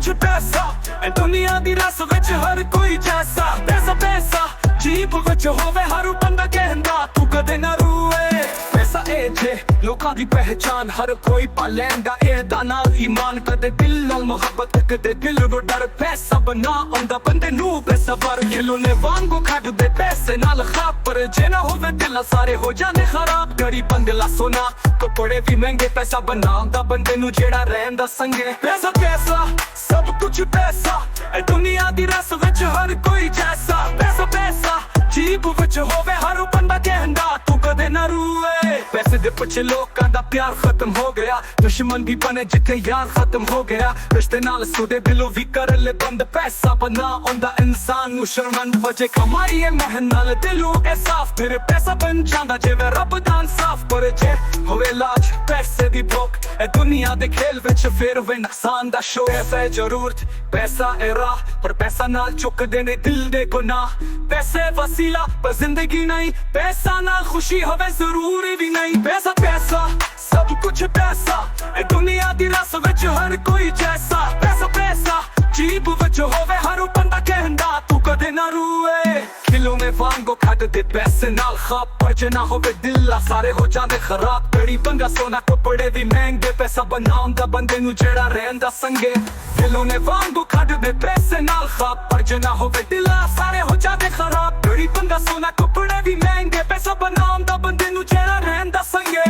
कुछ पैसा ए दुनिया दी रस विच हर कोई जैसा पैसा पैसा जीप विच होवे हर बंदा कहंदा तू कदे ना रूए पैसा ए जे लोकां दी पहचान हर कोई पालैंदा ए दा नाल ईमान कदे दिल नाल मोहब्बत कदे दिल रो डर पैसा बना आंदा बंदे नू पैसा पर किलो ने वांगू खड दे पैसे नाल खाप पर जे ना होवे दिल सारे हो जाने खराब गरीब बंदे ला सोना कपड़े भी महंगे पैसा बनांदा बंदे नू जेड़ा रहंदा संगे पैसा पैसा सब कुछ पैसा ए दुनिया दी रस विच हर कोई जैसा पैसा पैसा जीप विच होवे हर बंदा कहंदा तू कदे ना रूए पैसे दे पिछे लोकां दा प्यार खत्म हो गया दुश्मन भी बने जिथे यार खत्म हो गया रिश्ते नाल सुदे दिलों भी कर ले बंद पैसा बना आंदा इंसान नू शर्मंद वजे कमाई है मेहनत नाल दिलों ए साफ फिर पैसा बन जांदा जिवें रब दा इंसाफ पर जे होवे लाज पैसे दी भुख ए दुनिया दे खेल विच फिर वे नुकसान दा शो पैसा है जरूरत पैसा है राह पर पैसा नाल चुक देने दिल दे गुनाह पैसे वसीला पर जिंदगी नहीं पैसा नाल खुशी होवे जरूरी भी नहीं पैसा पैसा सब कुछ पैसा ए दुनिया दी रस विच हर कोई जैसा पैसा पैसा जीप विच होवे हर बंदा कहंदा तू कदे ना रूए किलो में वांगो खड दे पैसे नाल खाप पर जे ना होवे दिल ला सारे हो जांदे खराब गरीब बंदा सोना कपड़े भी महंगे पैसा बनांदा बंदे नू जेड़ा रहंदा संगे किलो ने वांगो खड दे पैसे नाल खाप पर जे ना होवे दिल ला सारे हो जांदे खराब गरीब बंदा सोना कपड़े भी महंगे पैसा बनांदा बंदे नू जेड़ा रहंदा संगे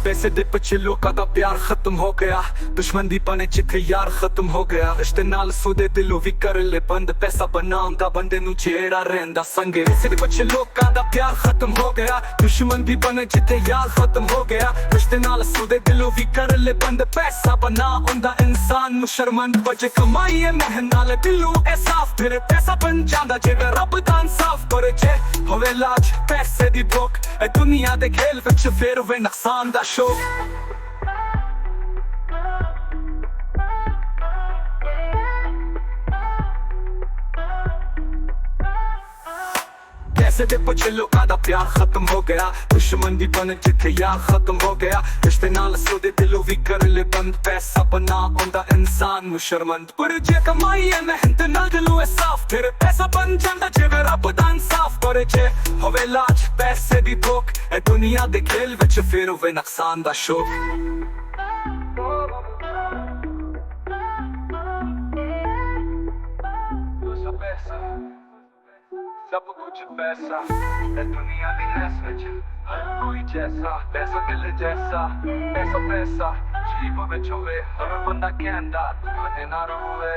पैसे दे पिछे लोकां दा प्यार खत्म हो गया दुश्मन दी बने जिथे यार खत्म हो गया रिश्ते नाल सुदे दिलों भी कर ले बंद पैसा बनांदा बंदे नू जेड़ा रहंदा संगे पैसे दे पिछे लोकां दा प्यार खत्म हो गया दुश्मन भी बने जिथे यार खत्म हो गया रिश्ते नाल सुदे दिलों भी कर ले बंद पैसा बनांदा इंसान नू शर्मंद वजे कमाई है मेहनत नाल दिलों ए साफ फिर पैसा बन जांदा जिवें रब दा इंसाफ पर जे होवे लाज पैसे दी भुख ए दुनिया दे खेल विच फिर वे नुकसान दा शो पैसे दे पिछे लोकां दा प्यार खत्म हो गया दुश्मन दी बने जिथे यार खत्म हो गया रिश्ते नाल सुदे दिलों भी कर ले बंद पैसा बना आंदा इंसान नू शर्मंद पर जे कमाई है मेहनत नाल दिलों ए साफ फिर पैसा बन जांदा जिवें रब दा इंसाफ पर जे होवे लाज पैसे दी भुख ए दुनिया दे खेल विच फिर होवे नुकसान दा शो सब कुछ पैसा है दुनिया दी रस विच हर कोई जैसा पैसा दिल जैसा पैसा पैसा जीप विच होवे हर बंदा कहंदा तू कदे ना रूए